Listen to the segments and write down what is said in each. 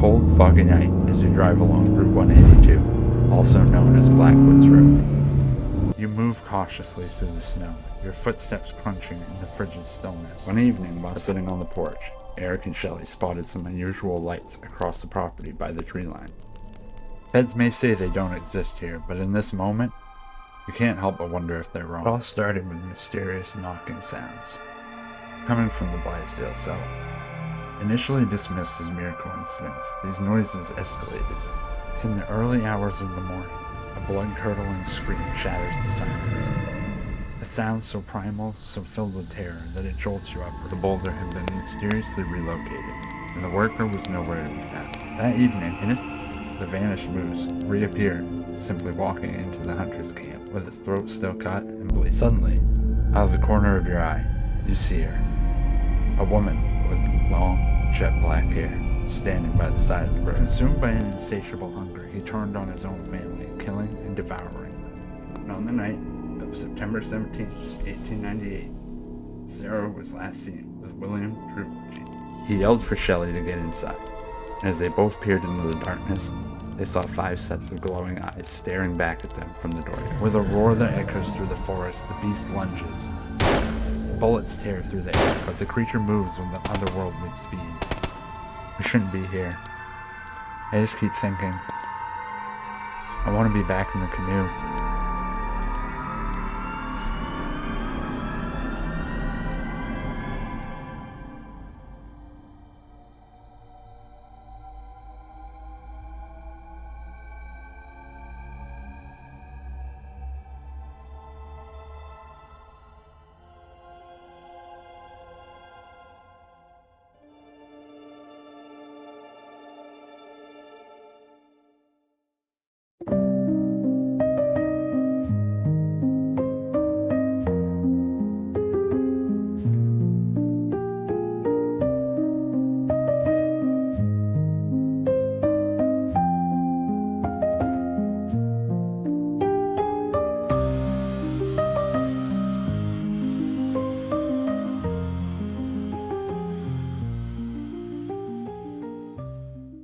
cold, foggy night as you drive along Route 182, also known as Blackwoods Road. You move cautiously through the snow, your footsteps crunching in the frigid stillness. One evening, while sitting on the porch, Eric and Shelley spotted some unusual lights across the property by the tree line. Feds may say they don't exist here, but in this moment, you can't help but wonder if they're wrong. It all started with mysterious knocking sounds, coming from the Blaisdell cellar. Initially dismissed as mere coincidence, these noises escalated. It's in the early hours of the morning. A blood-curdling scream shatters the silence. A sound so primal, so filled with terror, that it jolts you up. The boulder had been mysteriously relocated, and the worker was nowhere to be found. That evening, the vanished moose reappeared, simply walking into the hunter's camp, with its throat still cut and bleeding. Suddenly, out of the corner of your eye, you see her. A woman with long, jet black hair, standing by the side of the road. Consumed by an insatiable hunger, he turned on his own family, killing and devouring them. And on the night of September 17, 1898, Sarah was last seen with William LiBrizzi. He yelled for Shelley to get inside, and as they both peered into the darkness, they saw 5 sets of glowing eyes staring back at them from the doorway. With a roar that echoes through the forest, the beast lunges. Bullets tear through the air, but the creature moves with an otherworldly speed. We shouldn't be here. I just keep thinking, I want to be back in the canoe.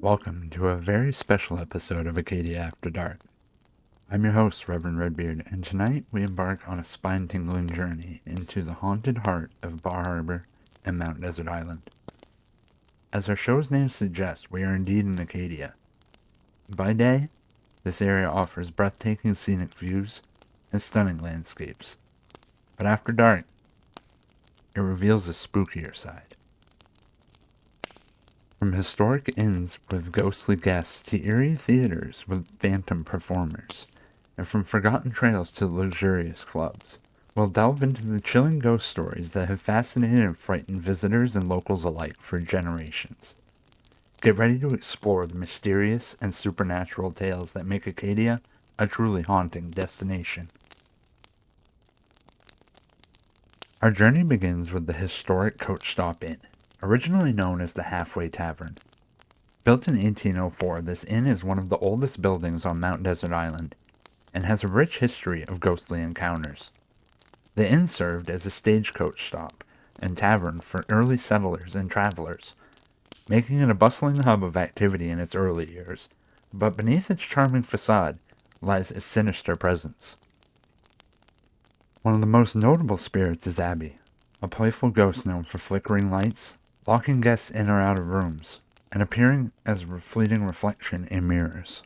Welcome to a very special episode of Acadia After Dark. I'm your host, Reverend Redbeard, and tonight we embark on a spine-tingling journey into the haunted heart of Bar Harbor and Mount Desert Island. As our show's name suggests, we are indeed in Acadia. By day, this area offers breathtaking scenic views and stunning landscapes. But after dark, it reveals a spookier side. From historic inns with ghostly guests to eerie theaters with phantom performers, and from forgotten trails to luxurious clubs, we'll delve into the chilling ghost stories that have fascinated and frightened visitors and locals alike for generations. Get ready to explore the mysterious and supernatural tales that make Acadia a truly haunting destination. Our journey begins with the historic Coach Stop Inn, originally known as the Halfway Tavern. Built in 1804, this inn is one of the oldest buildings on Mount Desert Island and has a rich history of ghostly encounters. The inn served as a stagecoach stop and tavern for early settlers and travelers, making it a bustling hub of activity in its early years, but beneath its charming facade lies a sinister presence. One of the most notable spirits is Abby, a playful ghost known for flickering lights, locking guests in or out of rooms, and appearing as a fleeting reflection in mirrors.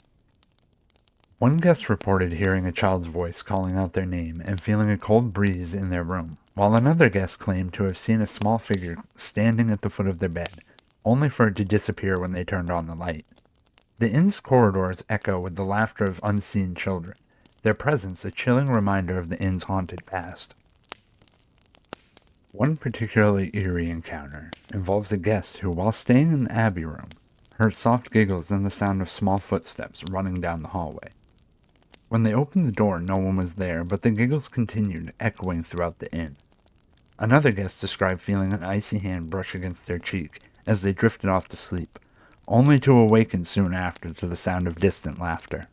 One guest reported hearing a child's voice calling out their name and feeling a cold breeze in their room, while another guest claimed to have seen a small figure standing at the foot of their bed, only for it to disappear when they turned on the light. The inn's corridors echo with the laughter of unseen children, their presence a chilling reminder of the inn's haunted past. One particularly eerie encounter involves a guest who, while staying in the Abbey room, heard soft giggles and the sound of small footsteps running down the hallway. When they opened the door, no one was there, but the giggles continued, echoing throughout the inn. Another guest described feeling an icy hand brush against their cheek as they drifted off to sleep, only to awaken soon after to the sound of distant laughter.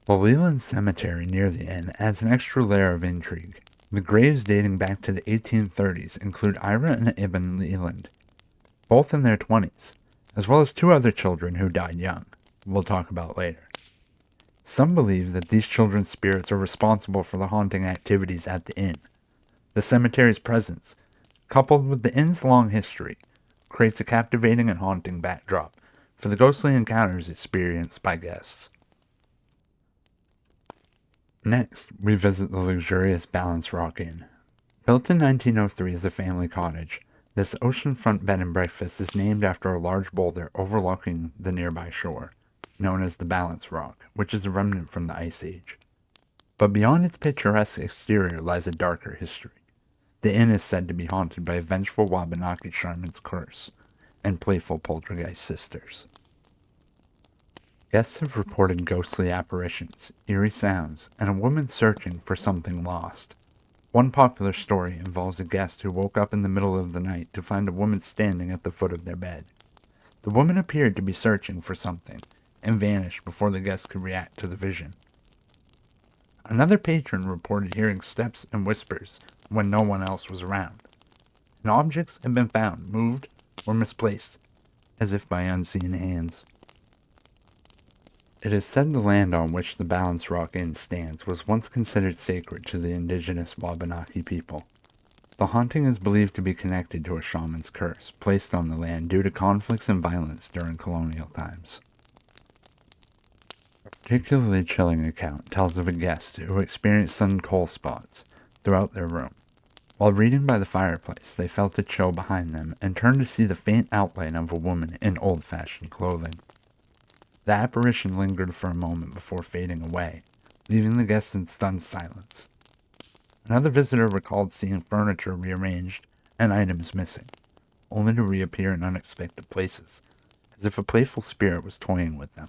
The Leland Cemetery near the inn adds an extra layer of intrigue. The graves dating back to the 1830s include Ira and Ibn Leland, both in their 20s, as well as 2 other children who died young, we'll talk about later. Some believe that these children's spirits are responsible for the haunting activities at the inn. The cemetery's presence, coupled with the inn's long history, creates a captivating and haunting backdrop for the ghostly encounters experienced by guests. Next, we visit the luxurious Balance Rock Inn. Built in 1903 as a family cottage, this oceanfront bed and breakfast is named after a large boulder overlooking the nearby shore, known as the Balance Rock, which is a remnant from the Ice Age. But beyond its picturesque exterior lies a darker history. The inn is said to be haunted by a vengeful Wabanaki shaman's curse and playful poltergeist sisters. Guests have reported ghostly apparitions, eerie sounds, and a woman searching for something lost. One popular story involves a guest who woke up in the middle of the night to find a woman standing at the foot of their bed. The woman appeared to be searching for something and vanished before the guest could react to the vision. Another patron reported hearing steps and whispers when no one else was around, and objects had been found, moved, or misplaced, as if by unseen hands. It is said the land on which the Balance Rock Inn stands was once considered sacred to the indigenous Wabanaki people. The haunting is believed to be connected to a shaman's curse placed on the land due to conflicts and violence during colonial times. A particularly chilling account tells of a guest who experienced sudden cold spots throughout their room. While reading by the fireplace, they felt a chill behind them and turned to see the faint outline of a woman in old-fashioned clothing. The apparition lingered for a moment before fading away, leaving the guests in stunned silence. Another visitor recalled seeing furniture rearranged and items missing, only to reappear in unexpected places, as if a playful spirit was toying with them.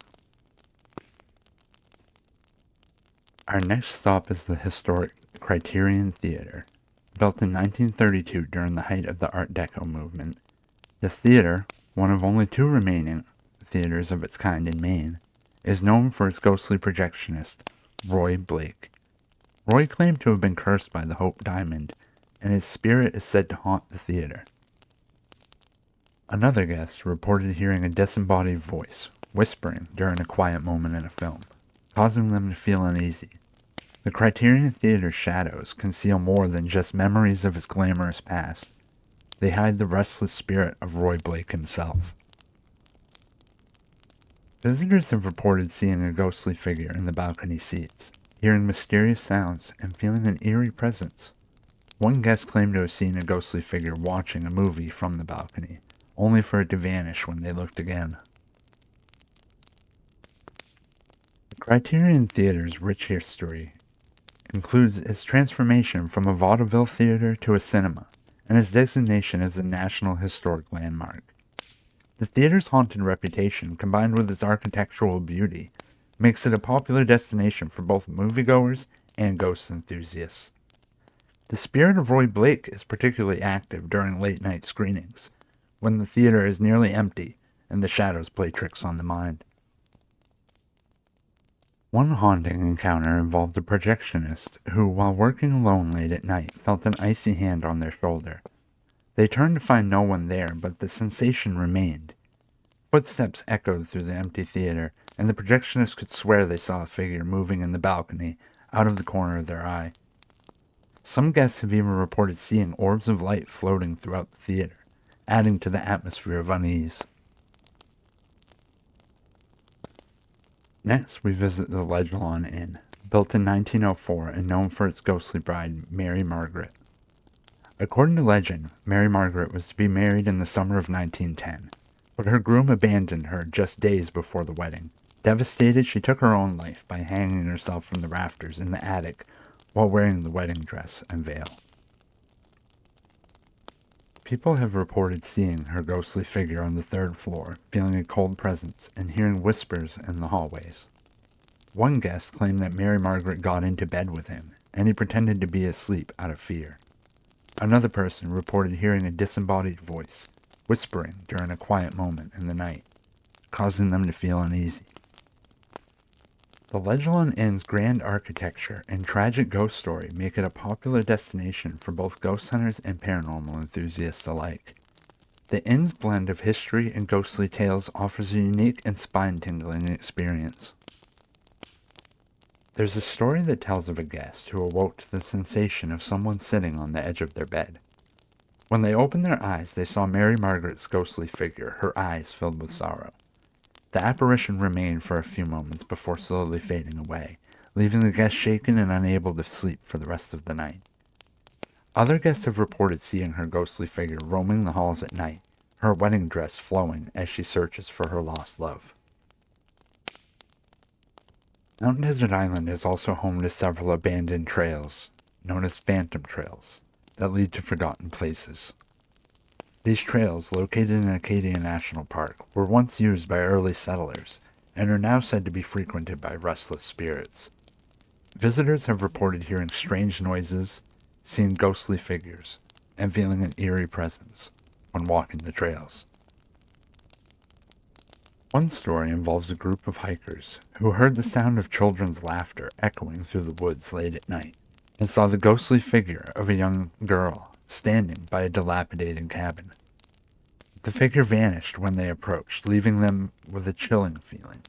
Our next stop is the historic Criterion Theater. Built in 1932 during the height of the Art Deco movement, this theater, one of only 2 remaining theaters of its kind in Maine, is known for its ghostly projectionist, Roy Blake. Roy claimed to have been cursed by the Hope Diamond, and his spirit is said to haunt the theater. Another guest reported hearing a disembodied voice whispering during a quiet moment in a film, causing them to feel uneasy. The Criterion Theater's shadows conceal more than just memories of his glamorous past. They hide the restless spirit of Roy Blake himself. Visitors have reported seeing a ghostly figure in the balcony seats, hearing mysterious sounds, and feeling an eerie presence. One guest claimed to have seen a ghostly figure watching a movie from the balcony, only for it to vanish when they looked again. The Criterion Theater's rich history includes its transformation from a vaudeville theater to a cinema, and its designation as a National Historic Landmark. The theater's haunted reputation, combined with its architectural beauty, makes it a popular destination for both moviegoers and ghost enthusiasts. The spirit of Roy Blake is particularly active during late-night screenings, when the theater is nearly empty and the shadows play tricks on the mind. One haunting encounter involved a projectionist who, while working alone late at night, felt an icy hand on their shoulder. They turned to find no one there, but the sensation remained. Footsteps echoed through the empty theater, and the projectionist could swear they saw a figure moving in the balcony out of the corner of their eye. Some guests have even reported seeing orbs of light floating throughout the theater, adding to the atmosphere of unease. Next, we visit the Legelon Inn, built in 1904 and known for its ghostly bride, Mary Margaret. According to legend, Mary Margaret was to be married in the summer of 1910, but her groom abandoned her just days before the wedding. Devastated, she took her own life by hanging herself from the rafters in the attic while wearing the wedding dress and veil. People have reported seeing her ghostly figure on the 3rd floor, feeling a cold presence, and hearing whispers in the hallways. One guest claimed that Mary Margaret got into bed with him, and he pretended to be asleep out of fear. Another person reported hearing a disembodied voice, whispering during a quiet moment in the night, causing them to feel uneasy. The Legelon Inn's grand architecture and tragic ghost story make it a popular destination for both ghost hunters and paranormal enthusiasts alike. The inn's blend of history and ghostly tales offers a unique and spine-tingling experience. There's a story that tells of a guest who awoke to the sensation of someone sitting on the edge of their bed. When they opened their eyes, they saw Mary Margaret's ghostly figure, her eyes filled with sorrow. The apparition remained for a few moments before slowly fading away, leaving the guest shaken and unable to sleep for the rest of the night. Other guests have reported seeing her ghostly figure roaming the halls at night, her wedding dress flowing as she searches for her lost love. Mount Desert Island is also home to several abandoned trails, known as phantom trails, that lead to forgotten places. These trails, located in Acadia National Park, were once used by early settlers and are now said to be frequented by restless spirits. Visitors have reported hearing strange noises, seeing ghostly figures, and feeling an eerie presence when walking the trails. One story involves a group of hikers who heard the sound of children's laughter echoing through the woods late at night and saw the ghostly figure of a young girl standing by a dilapidated cabin. The figure vanished when they approached, leaving them with a chilling feeling.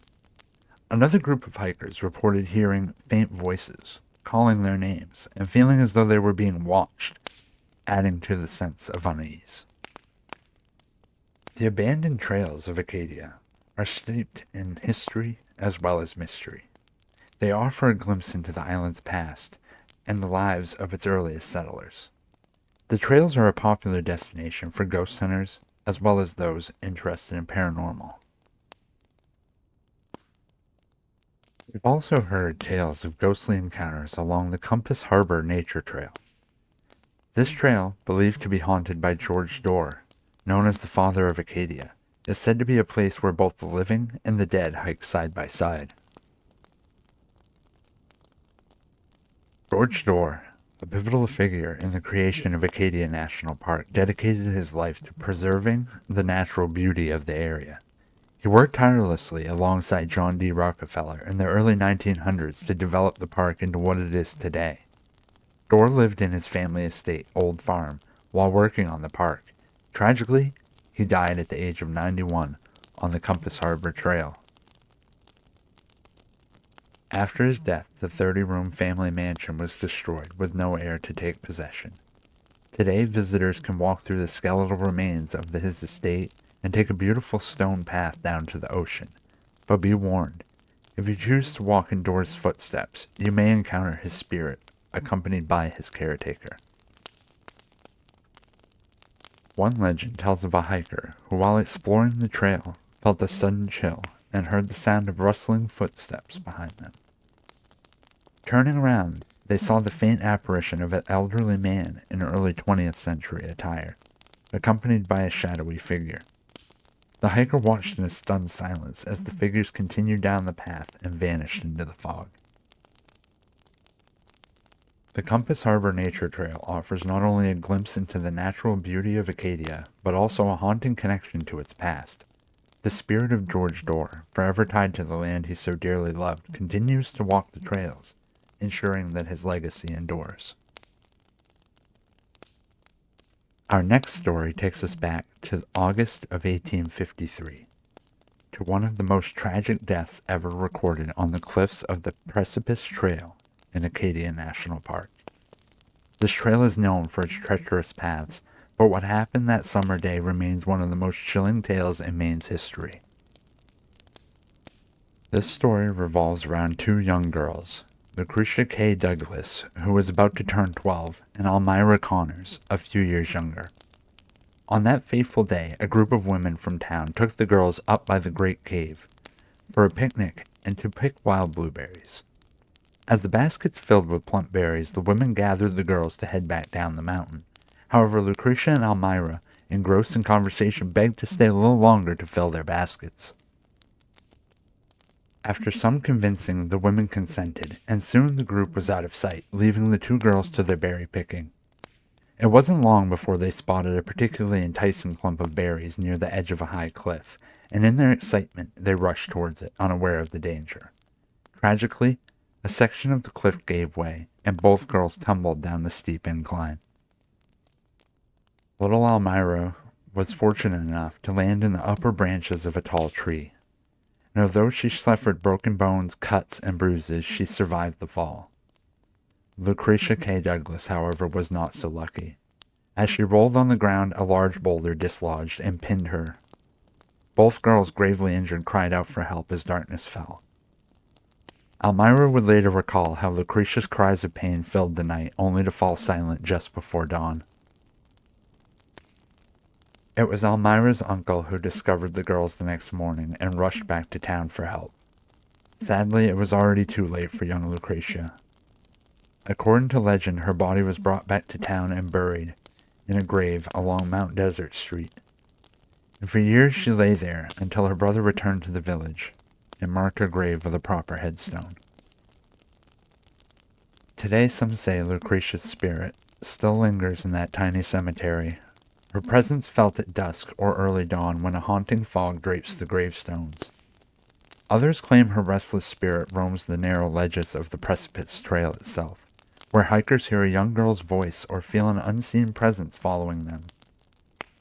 Another group of hikers reported hearing faint voices, calling their names, and feeling as though they were being watched, adding to the sense of unease. The abandoned trails of Acadia are steeped in history as well as mystery. They offer a glimpse into the island's past and the lives of its earliest settlers. The trails are a popular destination for ghost hunters as well as those interested in paranormal. We've also heard tales of ghostly encounters along the Compass Harbor Nature Trail. This trail, believed to be haunted by George Dorr, known as the father of Acadia, is said to be a place where both the living and the dead hike side by side. George Dorr, a pivotal figure in the creation of Acadia National Park, dedicated his life to preserving the natural beauty of the area. He worked tirelessly alongside John D. Rockefeller in the early 1900s to develop the park into what it is today. Dorr lived in his family estate, Old Farm, while working on the park. Tragically, he died at the age of 91 on the Compass Harbor Trail. After his death, the 30-room family mansion was destroyed with no heir to take possession. Today, visitors can walk through the skeletal remains of his estate and take a beautiful stone path down to the ocean. But be warned, if you choose to walk in Dorr's footsteps, you may encounter his spirit, accompanied by his caretaker. One legend tells of a hiker who, while exploring the trail, felt a sudden chill and heard the sound of rustling footsteps behind them. Turning around, they saw the faint apparition of an elderly man in early 20th century attire, accompanied by a shadowy figure. The hiker watched in a stunned silence as the figures continued down the path and vanished into the fog. The Compass Harbor Nature Trail offers not only a glimpse into the natural beauty of Acadia, but also a haunting connection to its past. The spirit of George Dorr, forever tied to the land he so dearly loved, continues to walk the trails, ensuring that his legacy endures. Our next story takes us back to August of 1853, to one of the most tragic deaths ever recorded on the cliffs of the Precipice Trail in Acadia National Park. This trail is known for its treacherous paths, but what happened that summer day remains one of the most chilling tales in Maine's history. This story revolves around two young girls, Lucretia K. Douglas, who was about to turn 12, and Elmira Connors, a few years younger. On that fateful day, a group of women from town took the girls up by the Great Cave for a picnic and to pick wild blueberries. As the baskets filled with plump berries, the women gathered the girls to head back down the mountain. However, Lucretia and Elmira, engrossed in conversation, begged to stay a little longer to fill their baskets. After some convincing, the women consented, and soon the group was out of sight, leaving the two girls to their berry picking. It wasn't long before they spotted a particularly enticing clump of berries near the edge of a high cliff, and in their excitement, they rushed towards it, unaware of the danger. Tragically, a section of the cliff gave way, and both girls tumbled down the steep incline. Little Elmira was fortunate enough to land in the upper branches of a tall tree. And although she suffered broken bones, cuts, and bruises, she survived the fall. Lucretia K. Douglas, however, was not so lucky. As she rolled on the ground, a large boulder dislodged and pinned her. Both girls, gravely injured, cried out for help as darkness fell. Elmira would later recall how Lucretia's cries of pain filled the night, only to fall silent just before dawn. It was Elmira's uncle who discovered the girls the next morning and rushed back to town for help. Sadly, it was already too late for young Lucretia. According to legend, her body was brought back to town and buried in a grave along Mount Desert Street. And for years she lay there until her brother returned to the village and marked her grave with a proper headstone. Today, some say Lucretia's spirit still lingers in that tiny cemetery, her presence felt at dusk or early dawn when a haunting fog drapes the gravestones. Others claim her restless spirit roams the narrow ledges of the precipice trail itself, where hikers hear a young girl's voice or feel an unseen presence following them.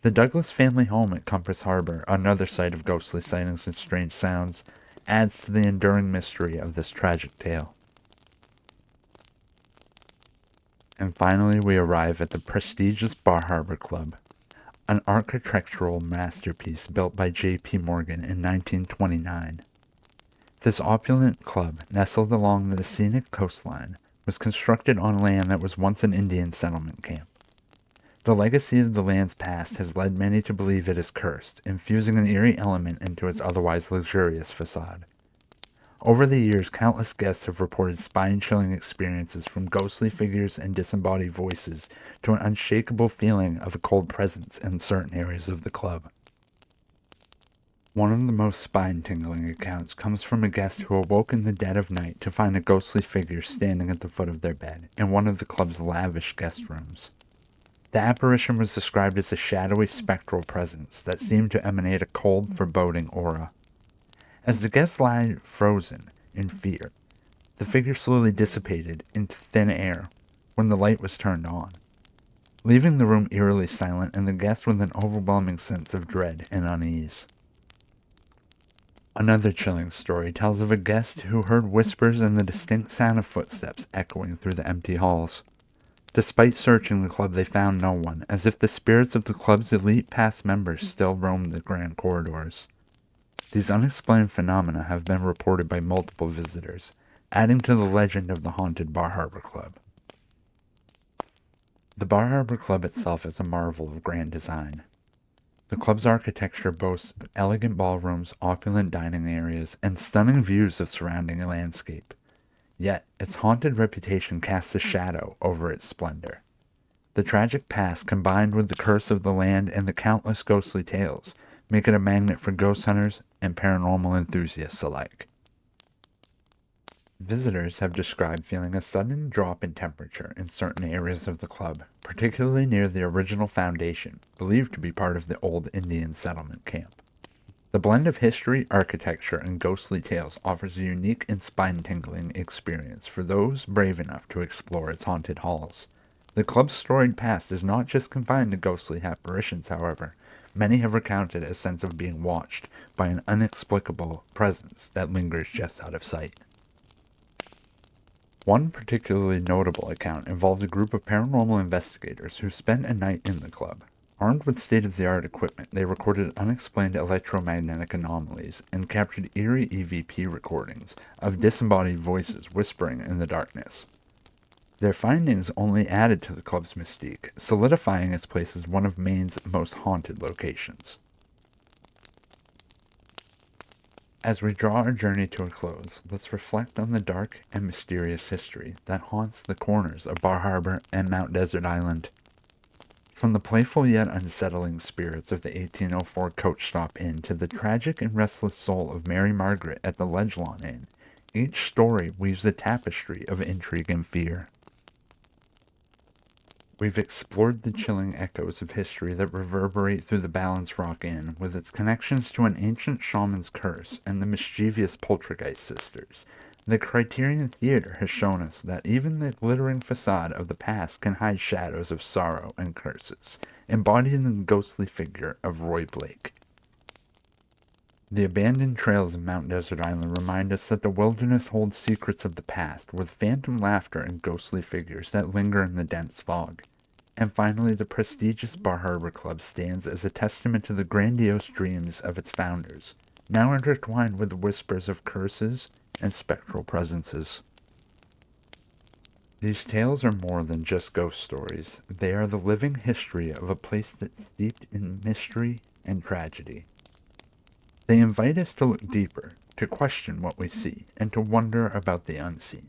The Douglas family home at Compass Harbor, another site of ghostly sightings and strange sounds, adds to the enduring mystery of this tragic tale. And finally, we arrive at the prestigious Bar Harbor Club, an architectural masterpiece built by J.P. Morgan in 1929. This opulent club, nestled along the scenic coastline, was constructed on land that was once an Indian settlement camp. The legacy of the land's past has led many to believe it is cursed, infusing an eerie element into its otherwise luxurious facade. Over the years, countless guests have reported spine-chilling experiences from ghostly figures and disembodied voices to an unshakable feeling of a cold presence in certain areas of the club. One of the most spine-tingling accounts comes from a guest who awoke in the dead of night to find a ghostly figure standing at the foot of their bed in one of the club's lavish guest rooms. The apparition was described as a shadowy spectral presence that seemed to emanate a cold, foreboding aura. As the guests lay frozen in fear, the figure slowly dissipated into thin air when the light was turned on, leaving the room eerily silent and the guests with an overwhelming sense of dread and unease. Another chilling story tells of a guest who heard whispers and the distinct sound of footsteps echoing through the empty halls. Despite searching the club, they found no one, as if the spirits of the club's elite past members still roamed the grand corridors. These unexplained phenomena have been reported by multiple visitors, adding to the legend of the haunted Bar Harbor Club. The Bar Harbor Club itself is a marvel of grand design. The club's architecture boasts elegant ballrooms, opulent dining areas, and stunning views of surrounding landscape. Yet, its haunted reputation casts a shadow over its splendor. The tragic past, combined with the curse of the land and the countless ghostly tales, make it a magnet for ghost hunters and paranormal enthusiasts alike. Visitors have described feeling a sudden drop in temperature in certain areas of the club, particularly near the original foundation, believed to be part of the old Indian settlement camp. The blend of history, architecture, and ghostly tales offers a unique and spine-tingling experience for those brave enough to explore its haunted halls. The club's storied past is not just confined to ghostly apparitions, however. Many have recounted a sense of being watched by an inexplicable presence that lingers just out of sight. One particularly notable account involved a group of paranormal investigators who spent a night in the club. Armed with state-of-the-art equipment, they recorded unexplained electromagnetic anomalies and captured eerie EVP recordings of disembodied voices whispering in the darkness. Their findings only added to the club's mystique, solidifying its place as one of Maine's most haunted locations. As we draw our journey to a close, let's reflect on the dark and mysterious history that haunts the corners of Bar Harbor and Mount Desert Island. From the playful yet unsettling spirits of the 1804 Coach Stop Inn to the tragic and restless soul of Mary Margaret at the Ledgelawn Inn, each story weaves a tapestry of intrigue and fear. We've explored the chilling echoes of history that reverberate through the Balance Rock Inn, with its connections to an ancient shaman's curse and the mischievous Poltergeist sisters, The Criterion Theater has shown us that even the glittering facade of the past can hide shadows of sorrow and curses, embodied in the ghostly figure of Roy Blake. The abandoned trails of Mount Desert Island remind us that the wilderness holds secrets of the past, with phantom laughter and ghostly figures that linger in the dense fog. And finally, the prestigious Bar Harbor Club stands as a testament to the grandiose dreams of its founders, now intertwined with the whispers of curses and spectral presences. These tales are more than just ghost stories. They are the living history of a place that's steeped in mystery and tragedy. They invite us to look deeper, to question what we see, and to wonder about the unseen.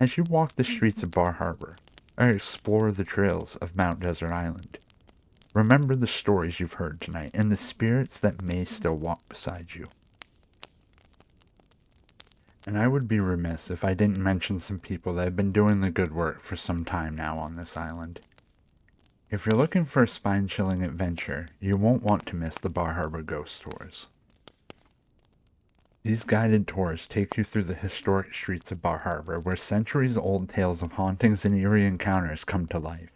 As you walk the streets of Bar Harbor, or explore the trails of Mount Desert Island, remember the stories you've heard tonight and the spirits that may still walk beside you. And I would be remiss if I didn't mention some people that have been doing the good work for some time now on this island. If you're looking for a spine-chilling adventure, you won't want to miss the Bar Harbor Ghost Tours. These guided tours take you through the historic streets of Bar Harbor, where centuries-old tales of hauntings and eerie encounters come to life.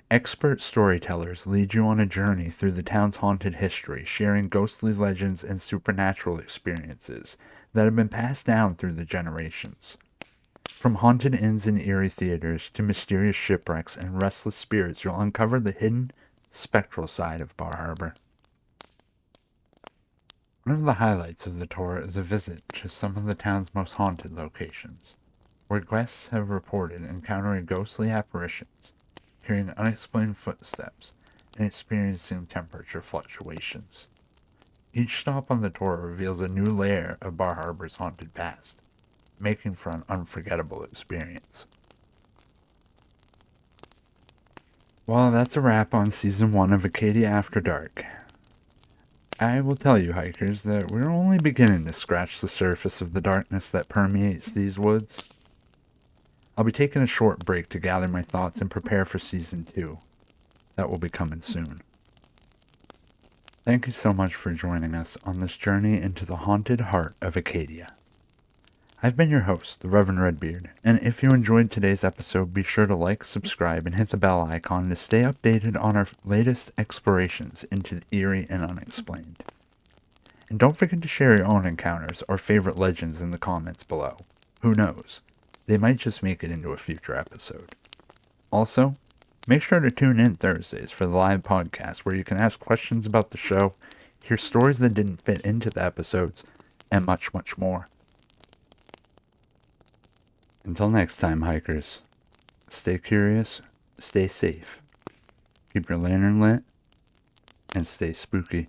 Expert storytellers lead you on a journey through the town's haunted history, sharing ghostly legends and supernatural experiences that have been passed down through the generations. From haunted inns and eerie theaters to mysterious shipwrecks and restless spirits, you'll uncover the hidden, spectral side of Bar Harbor. One of the highlights of the tour is a visit to some of the town's most haunted locations, where guests have reported encountering ghostly apparitions, hearing unexplained footsteps, and experiencing temperature fluctuations. Each stop on the tour reveals a new layer of Bar Harbor's haunted past, making for an unforgettable experience. Well, that's a wrap on Season 1 of Acadia After Dark. I will tell you, hikers, that we're only beginning to scratch the surface of the darkness that permeates these woods. I'll be taking a short break to gather my thoughts and prepare for Season 2. That will be coming soon. Thank you so much for joining us on this journey into the haunted heart of Acadia. I've been your host, the Reverend Redbeard, and if you enjoyed today's episode, be sure to like, subscribe, and hit the bell icon to stay updated on our latest explorations into the eerie and unexplained. And don't forget to share your own encounters or favorite legends in the comments below. Who knows? They might just make it into a future episode. Also, make sure to tune in Thursdays for the live podcast where you can ask questions about the show, hear stories that didn't fit into the episodes, and much, much more. Until next time, hikers, stay curious, stay safe, keep your lantern lit, and stay spooky.